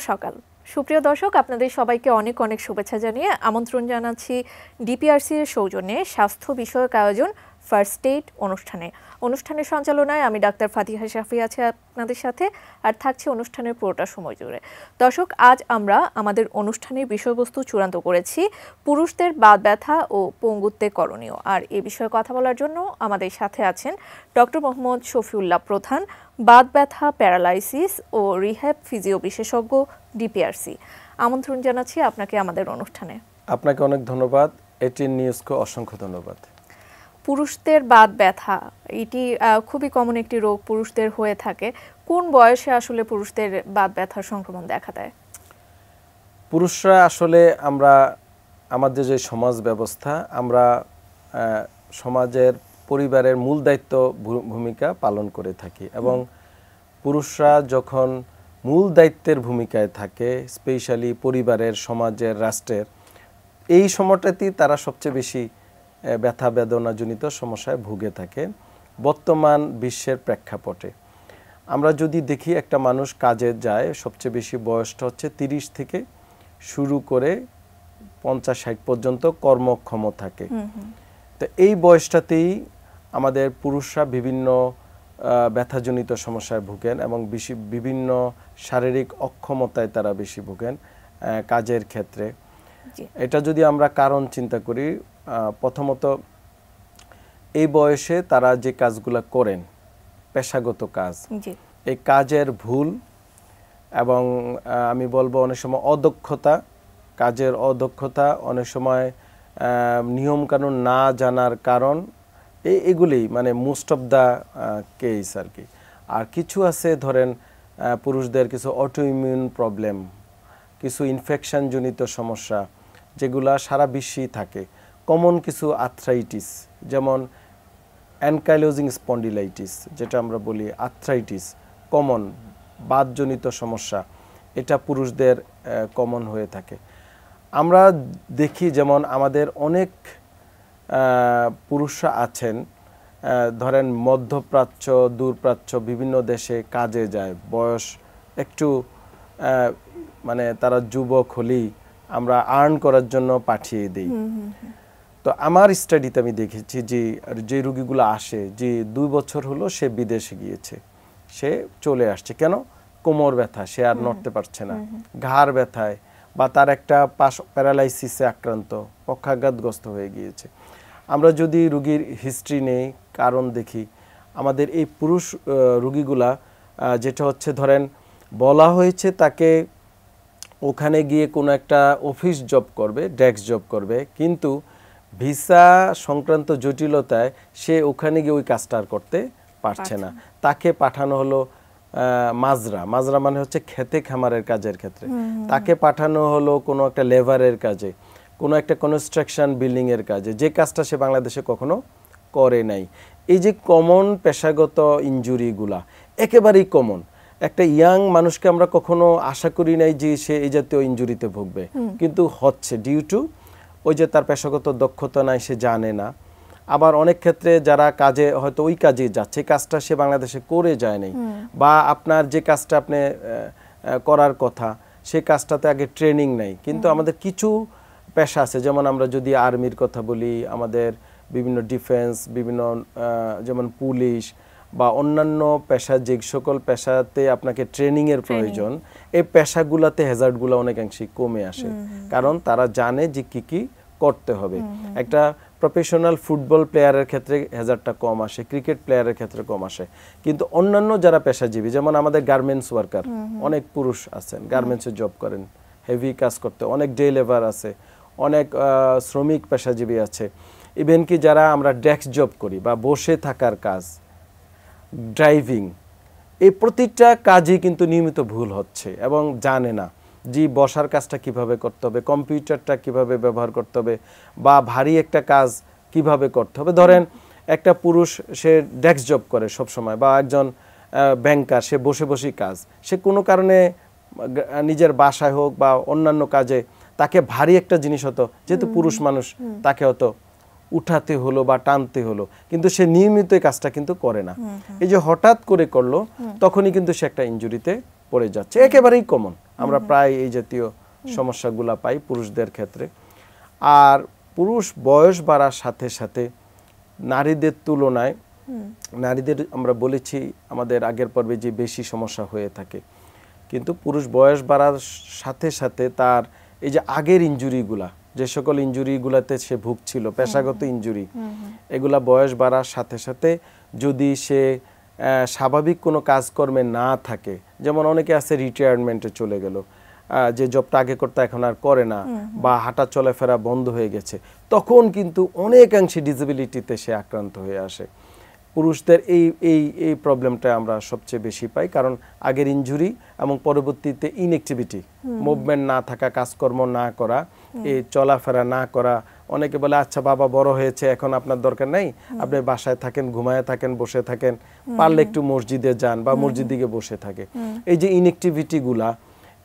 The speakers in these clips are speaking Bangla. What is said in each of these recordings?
সকাল সুপ্রিয় দর্শক, আপনাদের সবাইকে অনেক অনেক শুভেচ্ছা জানিয়ে আমন্ত্রণ জানাচ্ছি ডিপিআরসি এর সৌজন্যে স্বাস্থ্য বিষয়ক আয়োজন ফার্স্ট এইড অনুষ্ঠানের সঞ্চালনায় আমি ডাক্তার ফাতিহা শাফি আছি আপনাদের সাথে আর থাকছি অনুষ্ঠানের পুরোটা সময় জুড়ে। দর্শক, আজ আমরা আমাদের অনুষ্ঠানের বিষয়বস্তু চূড়ান্ত করেছি পুরুষদের বাত ব্যথা ও পঙ্গুত্বে করণীয়। আর এ বিষয়ে কথা বলার জন্য আমাদের সাথে আছেন ডক্টর মোহাম্মদ শফিউল্লাহ প্রধান, বাত ব্যথা, প্যারালাইসিস ও রিহ্যাব ফিজিও বিশেষজ্ঞ, ডিপিআরসি। আমন্ত্রণ জানাচ্ছি আপনাকে আমাদের অনুষ্ঠানে। আপনাকে অনেক ধন্যবাদ। এটিএন নিউজকে অসংখ্য ধন্যবাদ। পুরুষদের বাত ব্যথা এটি খুবই কমন একটি রোগ, পুরুষদের হয়ে থাকে। কোন বয়সে আসলে পুরুষদের বাত ব্যথার সংক্রমণ দেখা দেয়? পুরুষরা আসলে আমাদের যে সমাজ ব্যবস্থা, আমরা সমাজের পরিবারের মূল দায়িত্ব ভূমিকা পালন করে থাকি এবং পুরুষরা যখন মূল দায়িত্বের ভূমিকায় থাকে, স্পেশালি পরিবারের, সমাজের, রাষ্ট্রের, এই সময়টাতেই তারা সবচেয়ে বেশি ব্যথা বেদনাজনিত সমস্যায় ভুগে থাকে বর্তমান বিশ্বের প্রেক্ষাপটে। আমরা যদি দেখি, একটা মানুষ কাজে যায়, সবচেয়ে বেশি বয়সটা হচ্ছে 30 থেকে শুরু করে 50-60 পর্যন্ত কর্মক্ষম থাকে। তো এই বয়সটাতেই আমাদের পুরুষরা বিভিন্ন ব্যথাজনিত সমস্যায় ভুগেন এবং বিভিন্ন শারীরিক অক্ষমতায় তারা বেশি ভুগেন কাজের ক্ষেত্রে। এটা যদি আমরা কারণ চিন্তা করি, প্রথমত এই বয়সে তারা যে কাজগুলো করেন, পেশাগত কাজ, এই কাজের ভুল এবং আমি বলবো অনেক সময় অদক্ষতা, কাজের অদক্ষতা, অনেক সময় নিয়মকানুন না জানার কারণ, এগুলি মানে মোস্ট অফ দ্য কেস আর কি। আর কিছু আছে, ধরেন পুরুষদের কিছু অটোইমিউন প্রবলেম, কিছু ইনফেকশনজনিত সমস্যা যেগুলা সারা বিশ্বেই থাকে। কমন কিছু আর্থ্রাইটিস, যেমন অ্যানকাইলোজিং স্পন্ডিলাইটিস, যেটা আমরা বলি আর্থ্রাইটিস, কমন বাতজনিত সমস্যা, এটা পুরুষদের কমন হয়ে থাকে। আমরা দেখি যেমন আমাদের অনেক পুরুষরা আছেন, ধরেন মধ্যপ্রাচ্য, দূরপ্রাচ্য, বিভিন্ন দেশে কাজে যায়, বয়স একটু মানে তারা যুবক হলেই আমরা আর্ন করার জন্য পাঠিয়ে দিই। তো আমার স্টাডিতে আমি দেখেছি যে রুগীগুলো আসে, যে 2 বছর হলো সে বিদেশে গিয়েছে, সে চলে আসছে, কেন? কোমর ব্যথা, সে আর নড়তে পারছে না, ঘাড় ব্যথায়, বা তার একটা প্যারালাইসিসে আক্রান্ত, পক্ষাঘাতগ্রস্ত হয়ে গিয়েছে। আমরা যদি রুগীর হিস্ট্রি নেই, কারণ দেখি, আমাদের এই পুরুষ রুগীগুলা যেটা হচ্ছে, ধরেন বলা হয়েছে তাকে ওখানে গিয়ে কোনো একটা অফিস জব করবে, ডেস্ক জব করবে, কিন্তু ভিসা সংক্রান্ত জটিলতায় সে ওখানে গিয়ে ওই কাজটা আর করতে পারছে না। তাকে পাঠানো হলো মাজরা মানে হচ্ছে খেতে খামারের কাজের ক্ষেত্রে, তাকে পাঠানো হলো কোনো একটা লেবারের কাজে, কোনো একটা কনস্ট্রাকশন বিল্ডিং এর কাজে, যে কাজটা সে বাংলাদেশে কখনো করে নাই। এই যে কমন পেশাগত ইনজুরিগুলা একেবারেই কমন। একটা ইয়াং মানুষকে আমরা কখনো আশা করি নাই যে সে এই জাতীয় ইনজুরিতে ভুগবে, কিন্তু হচ্ছে ডিউ টু ওই যে তার পেশাগত দক্ষতা নাই, সে জানে না। আবার অনেক ক্ষেত্রে যারা কাজে হয়তো ওই কাজে যাচ্ছে, কাজটা সে বাংলাদেশে করে যায় নাই, বা আপনার যে কাজটা আপনি করার কথা সেই কাজটাতে আগে ট্রেনিং নেই। কিন্তু আমাদের কিছু পেশা আছে, যেমন আমরা যদি আর্মির কথা বলি, আমাদের বিভিন্ন ডিফেন্স, বিভিন্ন যেমন পুলিশ বা অন্যান্য পেশা, যে সকল পেশাতে আপনাকে ট্রেনিংয়ের প্রয়োজন, এই পেশাগুলোতে হ্যাজার্ডগুলো অনেকাংশেই কমে আসে, কারণ তারা জানে যে কি করতে হবে। একটা প্রফেশনাল ফুটবল প্লেয়ারের ক্ষেত্রে হ্যাজার্ডটা কম আসে, ক্রিকেট প্লেয়ারের ক্ষেত্রে কম আসে, কিন্তু অন্যান্য যারা পেশাজীবী, যেমন আমাদের গার্মেন্টস ওয়ার্কার, অনেক পুরুষ আছেন গার্মেন্টসে জব করেন, হেভি কাজ করতে, অনেক ডে লেবার আছে, অনেক শ্রমিক পেশাজীবী আছে, ইভেন কি যারা আমরা ডেস্ক জব করি বা বসে থাকার কাজ, ড্রাইভিং, এই প্রতিটা কাজে কিন্তু নিয়মিত ভুল হচ্ছে এবং জানে না যে বসার কাজটা কিভাবে করতে হবে, কম্পিউটারটা কিভাবে ব্যবহার করতে হবে, বা ভারী একটা কাজ কিভাবে করতে হবে। ধরেন একটা পুরুষ, সে ডেস্ক জব করে সব সময়, বা একজন ব্যাংকার, সে বসে বসেই কাজ, সে কোনো কারণে নিজের বাসায় হোক বা অন্যান্য কাজে তাকে ভারী একটা জিনিস হতো, যেহেতু পুরুষ মানুষ, তাকে হতো উঠাতে হলো বা টানতে হলো, কিন্তু সে নিয়মিত এই কাজটা কিন্তু করে না। এই যে হঠাৎ করে করলো, তখনই কিন্তু সে একটা ইনজুরিতে পড়ে যাচ্ছে, একেবারেই কমন। আমরা প্রায় এই জাতীয় সমস্যাগুলো পাই পুরুষদের ক্ষেত্রে। আর পুরুষ বয়স বাড়ার সাথে সাথে নারীদের তুলনায় নারীদের আমরা বলেছি আমাদের আগের পর্বে যে বেশি সমস্যা হয়ে থাকে, কিন্তু পুরুষ বয়স বাড়ার সাথে সাথে তার এই যে আগের ইনজুরিগুলা, যে সকল ইনজুরিগুলাতে সে ভুগছিল, পেশাগত ইনজুরি, এগুলা বয়স বাড়ার সাথে সাথে যদি সে স্বাভাবিক কোনো কাজকর্মে না থাকে, যেমন অনেকে আছে রিটায়ারমেন্টে চলে গেল, যে জবটা আগে করতে এখন আর করে না, বা হাঁটা চলাফেরা বন্ধ হয়ে গেছে, তখন কিন্তু অনেকাংশে ডিসেবিলিটিতে সে আক্রান্ত হয়ে আসে। পুরুষদের এই এই এই প্রবলেমটা আমরা সবচেয়ে বেশি পাই, কারণ আগের ইনজুরি এবং পরবর্তীতে ইনঅ্যাক্টিভিটি, মুভমেন্ট না থাকা, কাজকর্ম না করা, এই চলাফেরা না করা। অনেকে বলে আচ্ছা বাবা বড় হয়েছে, এখন আপনার দরকার নেই, আপনি বাসায় থাকেন, ঘুমায় থাকেন, বসে থাকেন, পারলে একটু মসজিদে যান বা মসজিদে গিয়ে বসে থাকে। এই যে ইনঅ্যাক্টিভিটিগুলা,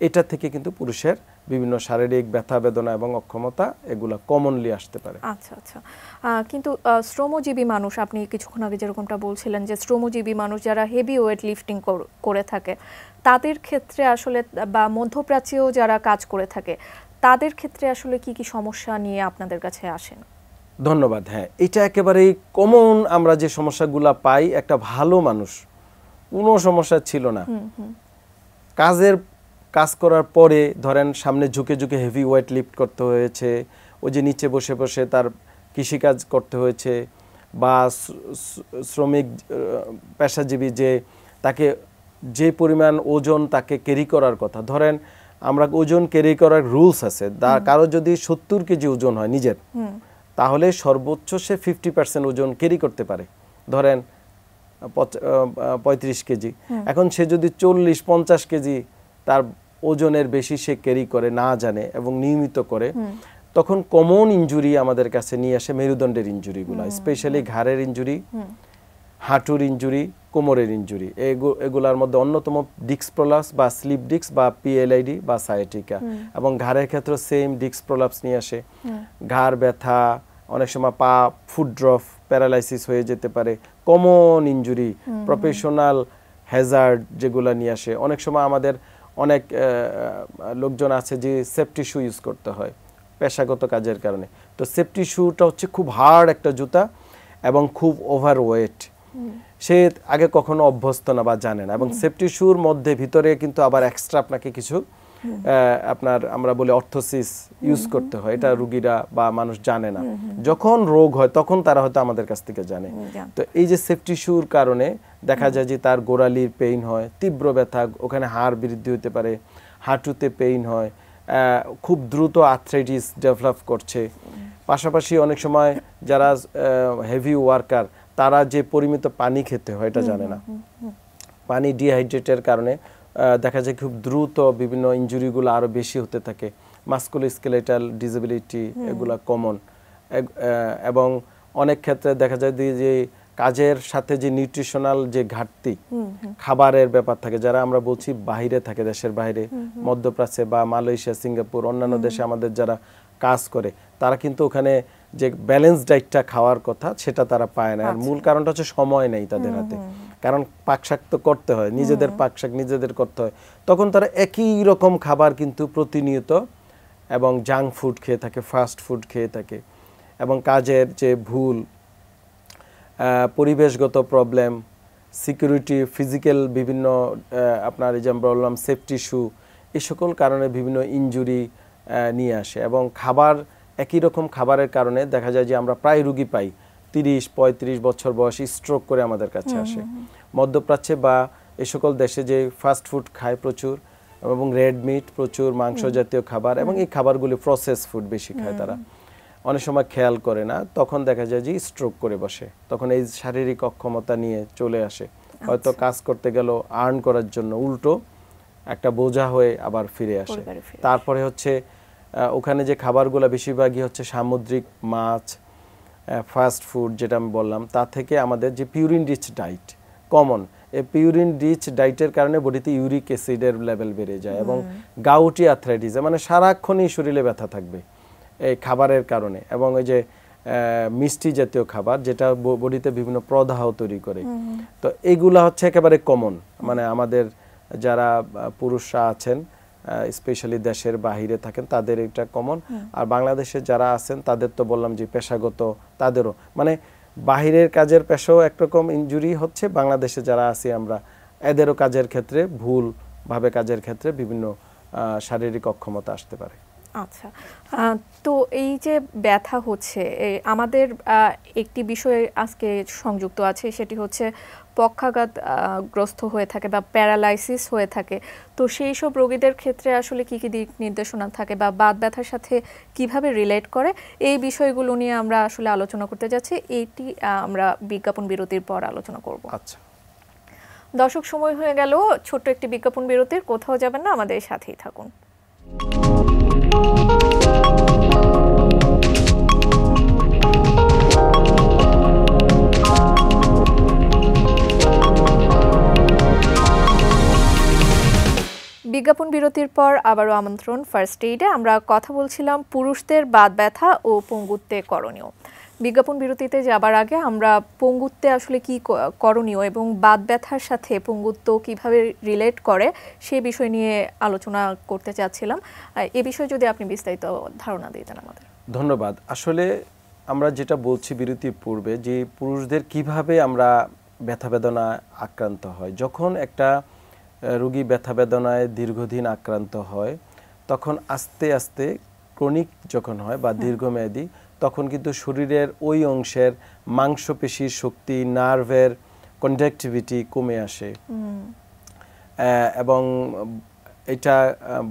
এটা থেকে কিন্তু পুরুষের বিভিন্ন শারীরিক ব্যথা বেদনা এবং অক্ষমতা এগুলা কমনলি আসতে পারে। আচ্ছা আচ্ছা, কিন্তু শ্রমজীবী মানুষ, আপনি কিছুক্ষণ আগে যেরকমটা বলছিলেন যে শ্রমজীবী মানুষ যারা হেভি ওয়েট লিফটিং করে থাকে, তাদের ক্ষেত্রে আসলে, বা মধ্যপ্রাচ্যেও যারা কাজ করে থাকে, তাদের ক্ষেত্রে আসলে কি কি সমস্যা নিয়ে আপনাদের কাছে আসেন? ধন্যবাদ। হ্যাঁ, এটা একেবারেই কমন। আমরা যে সমস্যাগুলা পাই, একটা ভালো মানুষ কোনো সমস্যা ছিল না, কাজ করার পরে ধরেন সামনে ঝুঁকে ঝুঁকে হেভি ওয়েট লিফট করতে হয়েছে, ওই যে নিচে বসে বসে তার কৃষিকাজ করতে হয়েছে, বা শ্রমিক পেশাজীবী যে তাকে যে পরিমাণ ওজন তাকে ক্যারি করার কথা, ধরেন আমরা ওজন ক্যারি করার রুলস আছে, কারো যদি 70 কেজি ওজন হয় নিজের, তাহলে সর্বোচ্চ সে 50% ওজন ক্যারি করতে পারে, ধরেন 35 কেজি। এখন সে যদি 40-50 কেজি তার ওজনের বেশি সে ক্যারি করে না জানে এবং নিয়মিত করে, তখন কমন ইনজুরি আমাদের কাছে নিয়ে আসে মেরুদণ্ডের ইনজুরিগুলো, স্পেশালি ঘাড়ের ইনজুরি, হাঁটুর ইনজুরি, কোমরের ইনজুরি। এগুলার মধ্যে অন্যতম ডিস্ক প্রলাপস বা স্লিপ ডিস্ক বা পিএলআইডি বা সায়াটিকা, এবং ঘাড়ের ক্ষেত্রে সেম ডিস্ক প্রলাপস নিয়ে আসে, ঘাড় ব্যথা, অনেক সময় পা ফুট ড্রপ, প্যারালাইসিস হয়ে যেতে পারে, কমন ইনজুরি, প্রফেশনাল হ্যাজার্ড যেগুলো নিয়ে আসে। অনেক সময় আমাদের অনেক লোকজন আছে যে সেফটি শু ইউজ করতে হয় পেশাগত কাজের কারণে, তো সেফটি শুটা হচ্ছে খুব হার্ড একটা জুতা এবং খুব ওভারওয়েট, সে আগে কখনো অভ্যস্ত না বা জানে না, এবং সেফটি শুর মধ্যে ভিতরে কিন্তু আবার এক্সট্রা আপনাকে কিছু আপনার আমরা বলি অর্থোসিস ইউজ করতে হয়, এটা রুগীরা বা মানুষ জানে না, যখন রোগ হয় তখন তারা হয়তো আমাদের কাছ থেকে জানে। তো এই যে সেফটি শুর কারণে দেখা যায় যে তার গোড়ালির পেইন হয়, তীব্র ব্যথা, ওখানে হাড় বৃদ্ধি হতে পারে, হাঁটুতে পেইন হয়, খুব দ্রুত আর্থ্রাইটিস ডেভেলপ করছে। পাশাপাশি অনেক সময় যারা হেভি ওয়ার্কার, তারা যে পরিমিত পানি খেতে হয় এটা জানে না, পানি ডিহাইড্রেটের কারণে দেখা যায় খুব দ্রুত বিভিন্ন ইনজুরিগুলো আরো বেশি হতে থাকে, মাস্কুলোস্কেলেটাল ডিসেবিলিটি এগুলা কমন। এবং অনেক ক্ষেত্রে দেখা যায় যে কাজের সাথে যে নিউট্রিশনাল যে ঘাটতি, খাবারের ব্যাপার থাকে, যারা আমরা বলছি বাইরে থাকে, দেশের বাইরে, মধ্যপ্রাচ্যে বা মালয়েশিয়া, সিঙ্গাপুর, অন্যান্য দেশে আমাদের যারা কাজ করে, তারা কিন্তু ওখানে যে ব্যালেন্স ডাইটটা খাওয়ার কথা সেটা তারা পায় না। আর মূল কারণটা হচ্ছে সময় নেই তাদের হাতে, কারণ পাকশাক তো করতে হয়, নিজেদের পাকশাক নিজেদের করতে হয়, তখন তারা একই রকম খাবার কিন্তু প্রতিনিয়ত এবং জাঙ্ক ফুড খেয়ে থাকে, ফাস্ট ফুড খেয়ে থাকে, এবং কাজের যে ভুল, পরিবেশগত প্রবলেম, সিকিউরিটি, ফিজিক্যাল বিভিন্ন আপনার এই যে আমরা বললাম সেফটি ইস্যু, এই সকল কারণে বিভিন্ন ইনজুরি নিয়ে আসে। এবং খাবার, একই রকম খাবারের কারণে দেখা যায় যে আমরা প্রায় রুগী পাই 30-35 বছর বয়সী স্ট্রোক করে আমাদের কাছে আসে। মধ্যপ্রাচ্যে বা এই সকল দেশে যে ফাস্ট ফুড খায় প্রচুর, এবং রেড মিট, প্রচুর মাংস জাতীয় খাবার, এবং এই খাবারগুলি প্রসেস ফুড বেশি খায় তারা, অনেক সময় খেয়াল করে না, তখন দেখা যায় যে স্ট্রোক করে বসে, তখন এই শারীরিক অক্ষমতা নিয়ে চলে আসে, হয়তো কাজ করতে গেল আর্ন করার জন্য, উল্টো একটা বোঝা হয়ে আবার ফিরে আসে। তারপরে হচ্ছে ওখানে যে খাবারগুলো বেশিরভাগই হচ্ছে সামুদ্রিক মাছ, ফাস্ট ফুড যেটা আমি বললাম, তা থেকে আমাদের যে পিউরিন রিচ ডাইট কমন, এই পিউরিন রিচ ডাইটের কারণে বডিতে ইউরিক অ্যাসিডের লেভেল বেড়ে যায়, এবং গাউটি আর্থ্রাইটিস, মানে সারাক্ষণই শরীরে ব্যথা থাকবে এই খাবারের কারণে। এবং ওই যে মিষ্টি জাতীয় খাবার যেটা বডিতে বিভিন্ন প্রদাহ তৈরি করে, তো এইগুলা হচ্ছে একেবারে কমন, মানে আমাদের যারা পুরুষরা আছেন স্পেশালি দেশের বাহিরে থাকেন তাদের এটা কমন। আর বাংলাদেশে যারা আছেন তাদের তো বললাম যে পেশাগত তাদেরও মানে বাহিরের কাজের পেশাও একরকম ইনজুরি হচ্ছে, বাংলাদেশে যারা আছি আমরা এদেরও কাজের ক্ষেত্রে ভুলভাবে কাজের ক্ষেত্রে বিভিন্ন শারীরিক অক্ষমতা আসতে পারে। আচ্ছা, তো এই যে ব্যথা হচ্ছে আমাদের একটি বিষয়ে আজকে সংযুক্ত আছে, সেটি হচ্ছে পক্ষাঘাত গ্রস্ত হয়ে থাকে বা প্যারালাইসিস হয়ে থাকে। তো সেই সব রোগীদের ক্ষেত্রে আসলে কি কি দিক নির্দেশনা থাকে বা বাত ব্যথার সাথে কিভাবে রিলেট করে, এই বিষয়গুলো নিয়ে আমরা আসলে আলোচনা করতে যাচ্ছি। এইটি আমরা বিজ্ঞাপন বিরতির পর আলোচনা করব। আচ্ছা দর্শক, সময় হয়ে গেল ছোট্ট একটি বিজ্ঞাপন বিরতির, কোথাও যাবেন না, আমাদের সাথেই থাকুন। বিজ্ঞাপন বিরতির পর আবারও আমন্ত্রণ ফার্স্ট এইডে। আমরা কথা বলছিলাম পুরুষদের বাত ব্যথা ও পঙ্গুত্বে করণীয়। বিজ্ঞাপন বিরতিতে যাবার আগে আমরা পঙ্গুত্বে আসলে কি করণীয় এবং বাত ব্যথার সাথে পঙ্গুত্ব কিভাবে রিলেট করে সে বিষয় নিয়ে আলোচনা করতে চাচ্ছিলাম। এ বিষয়ে যদি আপনি বিস্তারিত ধারণা দিতেন আমাদের। ধন্যবাদ। আসলে আমরা যেটা বলছি বিরতির পূর্বে যে পুরুষদের কিভাবে আমরা ব্যথা বেদনা আক্রান্ত হয়, যখন একটা রোগী ব্যথা বেদনায় দীর্ঘদিন আক্রান্ত হয় তখন আস্তে আস্তে ক্রনিক যখন হয় বা দীর্ঘমেয়াদী তখন কিন্তু শরীরের ওই অংশের মাংসপেশির শক্তি, নার্ভের কন্ডাক্টিভিটি কমে আসে এবং এটা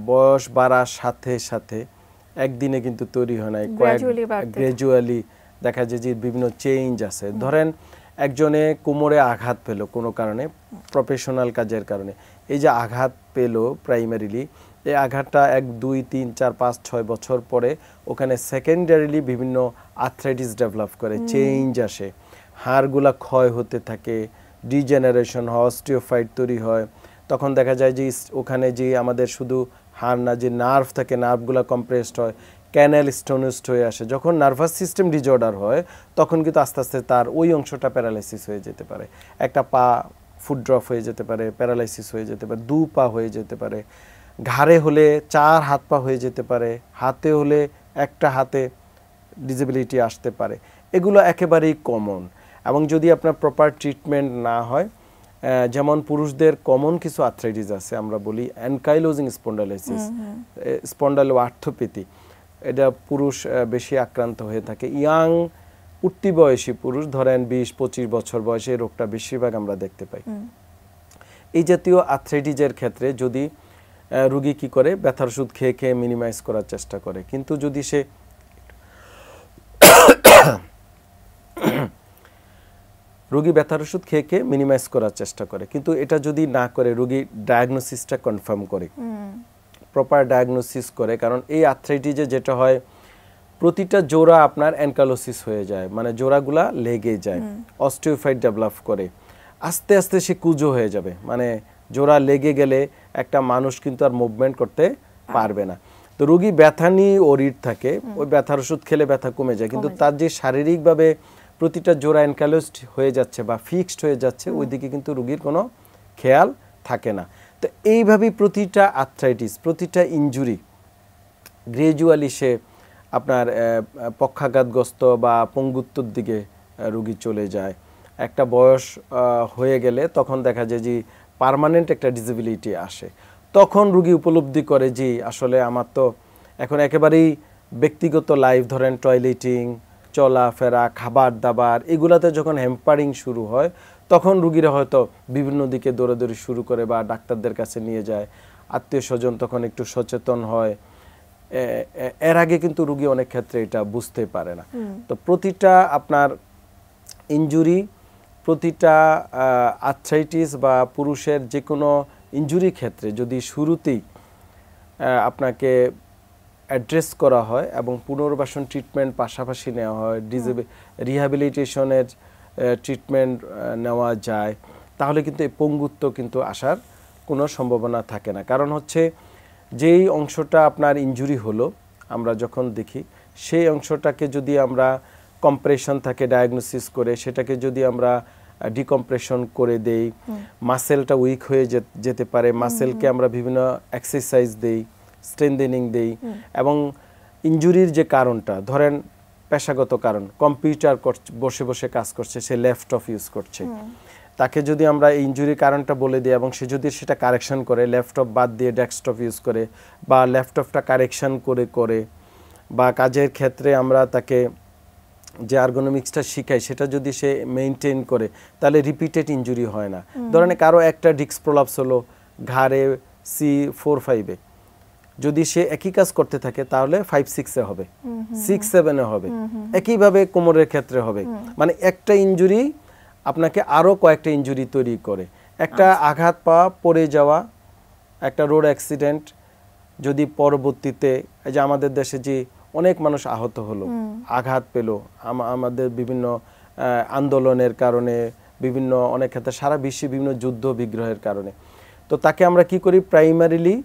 বয়স বাড়ার সাথে সাথে একদিনে কিন্তু তৈরি হয় না, গ্র্যাজুয়ালি দেখা যায় যে বিভিন্ন চেঞ্জ আছে। ধরেন একজনে কোমরে আঘাত পেল কোনো কারণে, প্রফেশনাল কাজের কারণে, এই যে আঘাত পেল প্রাইমারিলি, এই আঘাতটা 1, 2, 3, 4, 5, 6 বছর পরে ওখানে সেকেন্ডারিলি বিভিন্ন আর্থ্রাইটিস ডেভেলপ করে, চেঞ্জ আসে, হাড়গুলা ক্ষয় হতে থাকে, ডিজেনারেশন হয়, অস্টিওফাইট তৈরি হয়। তখন দেখা যায় যে ওখানে যে আমাদের শুধু হাড় না, যে নার্ভ থাকে, নার্ভগুলা কম্প্রেসড হয়, ক্যানেল স্টোনিস্ট হয়ে আসে। যখন নার্ভাস সিস্টেম ডিজঅর্ডার হয় তখন কিন্তু আস্তে আস্তে তার ওই অংশটা প্যারালাইসিস হয়ে যেতে পারে, একটা পা ফুট ড্রপ হয়ে যেতে পারে, প্যারালাইসিস হয়ে যেতে পারে, 2 পা হয়ে যেতে পারে, ঘাড়ে হলে 4 হাত পা হয়ে যেতে পারে, হাতে হলে একটা হাতে ডিসেবিলিটি আসতে পারে। এগুলো একেবারেই কমন এবং যদি আপনার প্রপার ট্রিটমেন্ট না হয়, যেমন পুরুষদের কমন কিছু আর্থ্রাইটিস আছে, আমরা বলি অ্যানকাইলোজিং স্পন্ডালাইসিস, স্পন্ডালোআর্থোপ্যাথি, এটা পুরুষ বেশি আক্রান্ত হয়ে থাকে। ইয়াং উঠতি বয়সী পুরুষ, ধরেন 20-25 বছর বয়সে রোগটা বেশিরভাগ আমরা দেখতে পাই। এই জাতীয় আর্থ্রাইটিসের ক্ষেত্রে যদি রোগী কি করে, ব্যথার ওষুধ খেয়ে খেয়ে মিনিমাইজ করার চেষ্টা করে, কিন্তু যদি সে রোগী ব্যথার ওষুধ খেয়ে খেয়ে মিনিমাইজ করার চেষ্টা করে, কিন্তু এটা যদি না করে রোগী ডায়াগনোসিসটা কনফার্ম করে, প্রপার ডায়াগনোসিস করে, কারণ এই আর্থ্রাইটিসে যেটা হয় প্রতিটা জোড়া আপনার অ্যানকালোসিস হয়ে যায়, মানে জোড়াগুলা লেগে যায়, অস্টিওফাইট ডেভেলপ করে, আস্তে আস্তে সে কুঁজো হয়ে যাবে, মানে জোড়া লেগে গেলে একটা মানুষ কিন্তু আর মুভমেন্ট করতে পারবে না। তো রোগী ব্যথা নিয়ে ওরিড থাকে, ওই ব্যথার ওষুধ খেলে ব্যথা কমে যায়, কিন্তু তার যে শারীরিকভাবে প্রতিটা জোড়া অ্যানকালোসড হয়ে যাচ্ছে বা ফিক্সড হয়ে যাচ্ছে ওইদিকে কিন্তু রোগীর কোনো খেয়াল থাকে না। তো এইভাবেই প্রতিটা আর্থ্রাইটিস, প্রতিটা ইনজুরি গ্র্যাজুয়ালি সে আপনার পক্ষাঘাতগ্রস্ত বা পঙ্গুত্বর দিকে রোগী চলে যায়। একটা বয়স হয়ে গেলে তখন দেখা যায় যে পার্মানেন্ট একটা ডিসেবিলিটি আসে, তখন রোগী উপলব্ধি করে যে আসলে আমার তো এখন একেবারেই ব্যক্তিগত লাইফ, ধরেন টয়লেটিং, চলাফেরা, খাবার দাবার, এগুলাতে যখন হ্যাম্পারিং শুরু হয় তখন রোগীরা হয়তো বিভিন্ন দিকে দৌড়াদৌড়ি শুরু করে বা ডাক্তারদের কাছে নিয়ে যায়, আত্মীয় স্বজন তখন একটু সচেতন হয়। এর আগে কিন্তু রোগী অনেক ক্ষেত্রে এটা বুঝতে পারে না। তো প্রতিটা আপনার ইনজুরি, প্রতিটা আর্থ্রাইটিস বা পুরুষের যে কোনো ইনজুরি ক্ষেত্রে যদি শুরুতেই আপনাকে অ্যাড্রেস করা হয় এবং পুনর্বাসন ট্রিটমেন্ট পাশাপাশি নেওয়া হয়, রিহ্যাবিলিটেশনের ট্রিটমেন্ট নেওয়া যায়, তাহলে কিন্তু এই পঙ্গুত্ব কিন্তু আসার কোনো সম্ভাবনা থাকে না। কারণ হচ্ছে যেই অংশটা আপনার ইনজুরি হলো আমরা যখন দেখি, সেই অংশটাকে যদি আমরা কম্প্রেশন থাকে ডায়াগনোসিস করে সেটাকে যদি আমরা ডিকম্প্রেশন করে দেই, মাসেলটা উইক হয়ে যেতে পারে, মাসেলকে আমরা বিভিন্ন এক্সারসাইজ দেই, স্ট্রেংথেনিং দেই। এবং ইনজুরির যে কারণটা, ধরেন পেশাগত কারণ, কম্পিউটার বসে বসে কাজ করছে, সে ল্যাপটপ ইউজ করছে, তাকে যদি আমরা এই ইনজুরির কারণটা বলে দিই এবং সে যদি সেটা কারেকশন করে, ল্যাপটপ বাদ দিয়ে ডেস্কটপ ইউজ করে বা ল্যাপটপটা কারেকশন করে বা কাজের ক্ষেত্রে আমরা তাকে যে আর্গোনমিক্সটা শিখাই সেটা যদি সে মেইনটেইন করে, তাহলে রিপিটেড ইনজুরি হয় না। ধরেন কারো একটা ডিস্ক প্রলাপস হলো ঘাড়ে C4-5-এ, যদি সে একই কাজ করতে থাকে তাহলে 5-6-এ হবে, 6-7-এ হবে, একইভাবে কোমরের ক্ষেত্রে হবে। মানে একটা ইনজুরি আপনাকে আরও কয়েকটা ইনজুরি তৈরি করে। একটা আঘাত পাওয়া, পড়ে যাওয়া, একটা রোড অ্যাক্সিডেন্ট, যদি পরবর্তীতে এই যে আমাদের দেশে যে অনেক মানুষ আহত হলো, আঘাত পেল আমাদের বিভিন্ন আন্দোলনের কারণে, বিভিন্ন অনেক ক্ষেত্রে সারা বিশ্বে বিভিন্ন যুদ্ধ বিগ্রহের কারণে, তো তাকে আমরা কি করি, প্রাইমারিলি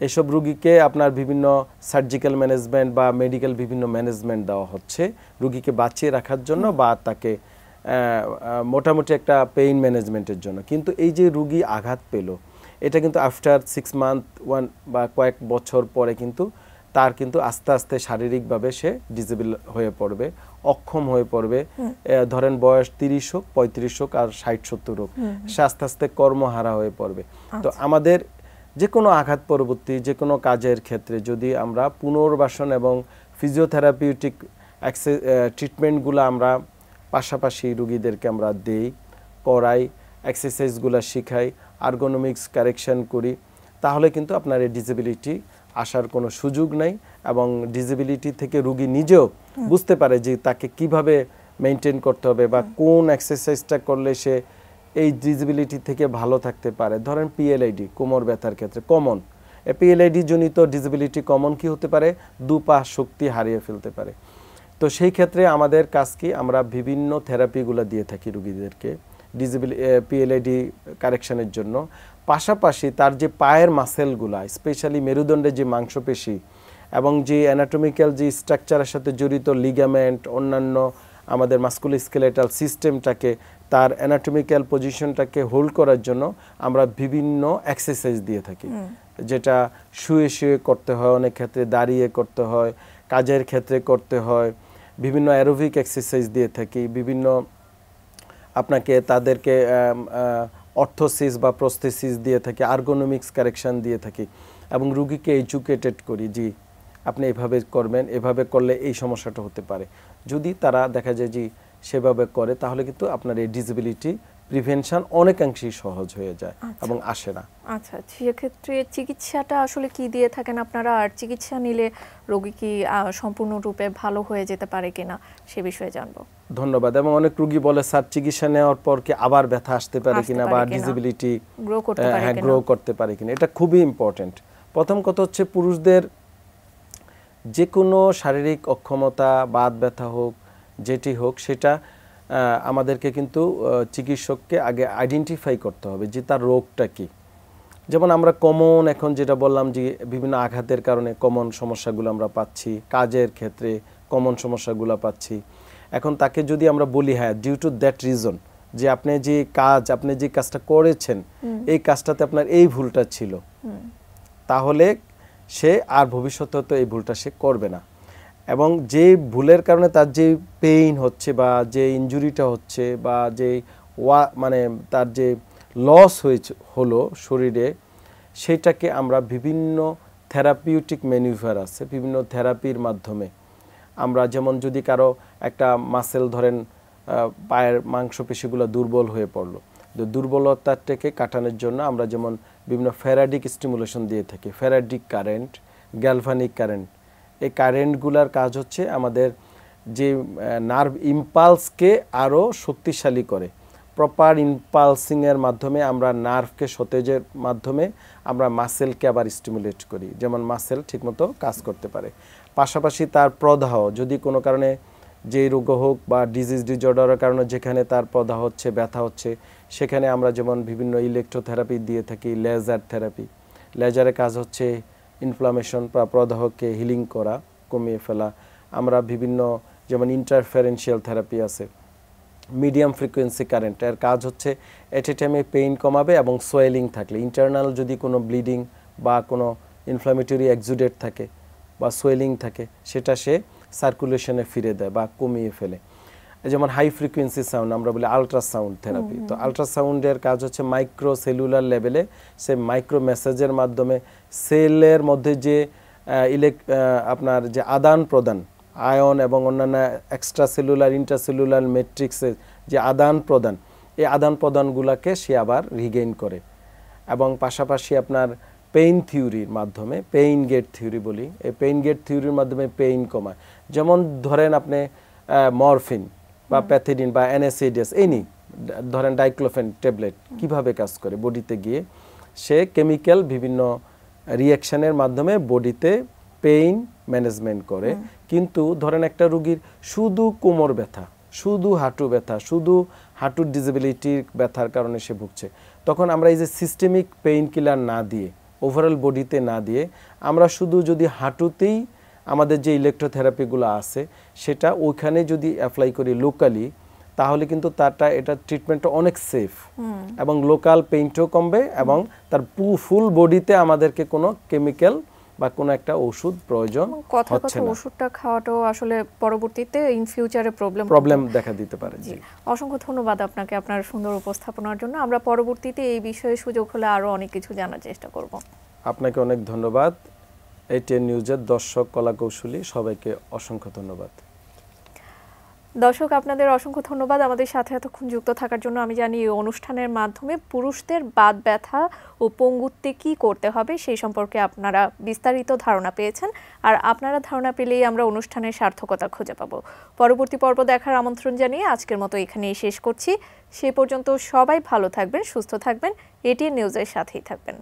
এসব রুগীকে আপনার বিভিন্ন সার্জিক্যাল ম্যানেজমেন্ট বা মেডিকেল বিভিন্ন ম্যানেজমেন্ট দেওয়া হচ্ছে রুগীকে বাঁচিয়ে রাখার জন্য বা তাকে মোটামুটি একটা পেইন ম্যানেজমেন্টের জন্য। কিন্তু এই যে রুগী আঘাত পেল, এটা কিন্তু আফটার 6 মান্থ বা কয়েক বছর পরে কিন্তু তার কিন্তু আস্তে আস্তে শারীরিকভাবে সে ডিসেবল হয়ে পড়বে, অক্ষম হয়ে পড়বে। ধরেন বয়স 30 হোক, 35 হোক আর 60-70 হোক, সে আস্তে আস্তে কর্মহারা হয়ে পড়বে। তো আমাদের যে কোনো আঘাত পরবর্তী যে কোনো কাজের ক্ষেত্রে যদি আমরা পুনর্বাসন এবং ফিজিওথেরাপিউটিক ট্রিটমেন্টগুলো আমরা পাশাপাশি রুগীদেরকে আমরা দেই, করাই, এক্সারসাইজগুলো শিখাই, আর্গোনমিক্স কারেকশন করি, তাহলে কিন্তু আপনার এই ডিসেবিলিটি আসার কোনো সুযোগ নাই। এবং ডিসেবিলিটি থেকে রুগী নিজেও বুঝতে পারে যে তাকে কিভাবে মেনটেন করতে হবে বা কোন এক্সারসাইজটা করলে সে এই ডিসেবিলিটি থেকে ভালো থাকতে পারে। ধরেন পিএলআইডি, কোমর ব্যথার ক্ষেত্রে কমন, পিএলআইডি জনিত ডিসেবিলিটি কমন কি হতে পারে, দুপা শক্তি হারিয়ে ফেলতে পারে। তো সেই ক্ষেত্রে আমাদের কাজ কি, আমরা বিভিন্ন থেরাপিগুলো দিয়ে থাকি রুগীদেরকে পিএলআইডি কারেকশনের জন্য। পাশাপাশি তার যে পায়ের মাসেলগুলা, স্পেশালি মেরুদণ্ডের যে মাংসপেশি এবং যে অ্যানাটমিক্যাল যে স্ট্রাকচারের সাথে জড়িত লিগামেন্ট, অন্যান্য আমাদের মাস্কুলোস্কেলেটাল সিস্টেমটাকে, তার অ্যানাটমিক্যাল পজিশনটাকে হোল্ড করার জন্য আমরা বিভিন্ন এক্সারসাইজ দিয়ে থাকি, যেটা শুয়ে শুয়ে করতে হয়, অনেক ক্ষেত্রে দাঁড়িয়ে করতে হয়, কাজের ক্ষেত্রে করতে হয়, বিভিন্ন অ্যারোবিক এক্সারসাইজ দিয়ে থাকি, বিভিন্ন আপনাকে তাদেরকে অর্থোসিস বা প্রস্থেসিস দিয়ে থাকি, আর্গোনমিক্স কারেকশন দিয়ে থাকি এবং রুগীকে এডুকেটেড করি, জি আপনি এভাবে করবেন, এভাবে করলে এই সমস্যাটা হতে পারে। যদি তারা দেখা যায় যে সেভাবে করে, তাহলে কিন্তু আপনার এই ডিসেবিলিটি প্রিভেনশন অনেকাংশেই সহজ হয়ে যায় এবং আসে না। আচ্ছা, সেক্ষেত্রে চিকিৎসাটা আসলে কি দিয়ে থাকেন আপনারা, আর চিকিৎসা নিলে রোগী কি সম্পূর্ণরূপে ভালো হয়ে যেতে পারে কিনা সে বিষয়ে জানবো। ধন্যবাদ। এবং অনেক রোগী বলে স্যার চিকিৎসা নেওয়ার পর কি আবার ব্যথা আসতে পারে কিনা বা ডিসেবিলিটি গ্রো করতে পারে কিনা, এটা খুবই ইম্পর্টেন্ট। প্রথম কথা হচ্ছে পুরুষদের যে কোনো শারীরিক অক্ষমতা, বাত ব্যথা হোক, যেটি হোক, সেটা আমাদেরকে কিন্তু চিকিৎসককে আগে আইডেন্টিফাই করতে হবে যে তার রোগটা কি। যেমন আমরা কমন এখন যেটা বললাম যে বিভিন্ন আঘাতের কারণে কমন সমস্যাগুলো আমরা পাচ্ছি, কাজের ক্ষেত্রে কমন সমস্যাগুলো পাচ্ছি। এখন তাকে যদি আমরা বলি হ্যাঁ ডিউ টু দ্যাট রিজন, যে আপনি যে কাজটা করেছেন এই কাজটাতে আপনার এই ভুলটা ছিল, তাহলে সে আর ভবিষ্যতে তো এই ভুলটা সে করবে না। এবং যে ভুলের কারণে তার যে পেইন হচ্ছে বা যে ইনজুরিটা হচ্ছে বা যে মানে তার যে লস হলো শরীরে, সেটাকে আমরা বিভিন্ন থেরাপিউটিক ম্যানুভার আছে, বিভিন্ন থেরাপির মাধ্যমে আমরা, যেমন যদি কারো একটা মাসেল ধরেন পায়ের মাংসপেশিগুলো দুর্বল হয়ে পড়লো, দুর্বলতাটাকে কাটানোর জন্য আমরা যেমন বিভিন্ন ফ্যারাডিক স্টিমুলেশন দিয়ে থাকি, ফ্যারাডিক কারেন্ট, গ্যালভানিক কারেন্ট। এই কারেন্টগুলোর কাজ হচ্ছে আমাদের যে নার্ভ ইম্পালসকে আরও শক্তিশালী করে, প্রপার ইম্পালসিংয়ের মাধ্যমে আমরা নার্ভকে সতেজের মাধ্যমে আমরা মাসেলকে আবার স্টিমুলেট করি, যেমন মাসেল ঠিকমতো কাজ করতে পারে। পাশাপাশি তার প্রদাহ, যদি কোনো কারণে যে রোগ হোক বা ডিজিজ ডিজঅর্ডারের কারণে যেখানে তার প্রদাহ হচ্ছে, ব্যথা হচ্ছে, সেখানে আমরা যেমন বিভিন্ন ইলেকট্রোথেরাপি দিয়ে থাকি, লেজার থেরাপি। লেজারের কাজ হচ্ছে ইনফ্লামেশন বা প্রদাহকে হিলিং করা, কমিয়ে ফেলা। আমরা বিভিন্ন যেমন ইন্টারফারেন্সিয়াল থেরাপি আছে, মিডিয়াম ফ্রিকোয়েন্সি কারেন্ট। এর কাজ হচ্ছে এট এ টাইমে পেইন কমাবে এবং সোয়েলিং থাকলে, ইন্টারনাল যদি কোনো ব্লিডিং বা কোনো ইনফ্লামেটরি এক্সুডেট থাকে বা সোয়েলিং থাকে, সেটা সে সার্কুলেশনে ফিরে দেয় বা কমিয়ে ফেলে। যেমন হাই ফ্রিকোয়েন্সি সাউন্ড আমরা বলি আলট্রাসাউন্ড থেরাপি। তো আলট্রাসাউন্ডের কাজ হচ্ছে মাইক্রো সেলুলার লেভেলে সে মাইক্রো মেসেজের মাধ্যমে সেলের মধ্যে যে আপনার যে আদান প্রদান আয়ন এবং অন্যান্য এক্সট্রা সেলুলার ইন্টারসেলুলার ম্যাট্রিক্সের যে আদান প্রদান, এই আদান প্রদানগুলোকে সে আবার রিগেইন করে। এবং পাশাপাশি আপনার পেইন থিওরির মাধ্যমে, পেইন গেট থিওরি বলি, এই পেইন গেট থিওরির মাধ্যমে পেইন কমায়। যেমন ধরেন আপনি মরফিন বা প্যাথিডিন বা NSAIDs ধরেন ডাইক্লোফেন ট্যাবলেট কিভাবে কাজ করে বডিতে গিয়ে, সে কেমিক্যাল বিভিন্ন রিঅ্যাকশনের মাধ্যমে বডিতে পেইন ম্যানেজমেন্ট করে। কিন্তু ধরেন একটা রোগীর শুধু কোমর ব্যথা, শুধু হাঁটু ব্যথা, শুধু হাঁটুর ডিসেবিলিটির ব্যথার কারণে সে ভুগছে, তখন আমরা এই যে সিস্টেমিক পেইন কিলার না দিয়ে, ওভারঅল বডিতে না দিয়ে, আমরা শুধু যদি হাঁটুতেই আমাদের যে ইলেকট্রোথেরাপিগুলো আছে সেটা ওইখানে যদি অ্যাপ্লাই করি লোকালি, তাহলে কিন্তু এটা ট্রিটমেন্টটা অনেক সেফ এবং লোকাল পেইনটাও কমবে এবং তার ফুল বডিতে আমাদেরকে কোনো কেমিক্যাল বা কোনো একটা ওষুধ প্রয়োজন হচ্ছে না। ওষুধটা খাওয়াটাও আসলে পরবর্তীতে ইন ফিউচারে প্রবলেম দেখা দিতে পারে। জি, অসংখ্য ধন্যবাদ আপনাকে আপনার সুন্দর উপস্থাপনার জন্য। আমরা পরবর্তীতে এই বিষয়ে সুযোগ হলে আরো অনেক কিছু জানার চেষ্টা করব। আপনাকে অনেক ধন্যবাদ। ATN নিউজের দর্শক কলা কৌশলী সবাইকে অসংখ্য ধন্যবাদ। দর্শক, আপনাদের অসংখ্য ধন্যবাদ আমাদের সাথে এতক্ষণ যুক্ত থাকার জন্য। আমি জানি এই অনুষ্ঠানের মাধ্যমে পুরুষদের বাত ব্যথা ও পঙ্গুত্বে কি করতে হবে সেই সম্পর্কে আপনারা বিস্তারিত ধারণা পেয়েছেন, আর আপনারা ধারণা পেলেই আমরা অনুষ্ঠানের সার্থকতা খুঁজে পাবো। পরবর্তী পর্ব দেখার আমন্ত্রণ জানিয়ে আজকের মতো এখানেই শেষ করছি। সে পর্যন্ত সবাই ভালো থাকবেন, সুস্থ থাকবেন, ATN নিউজের সাথেই থাকবেন।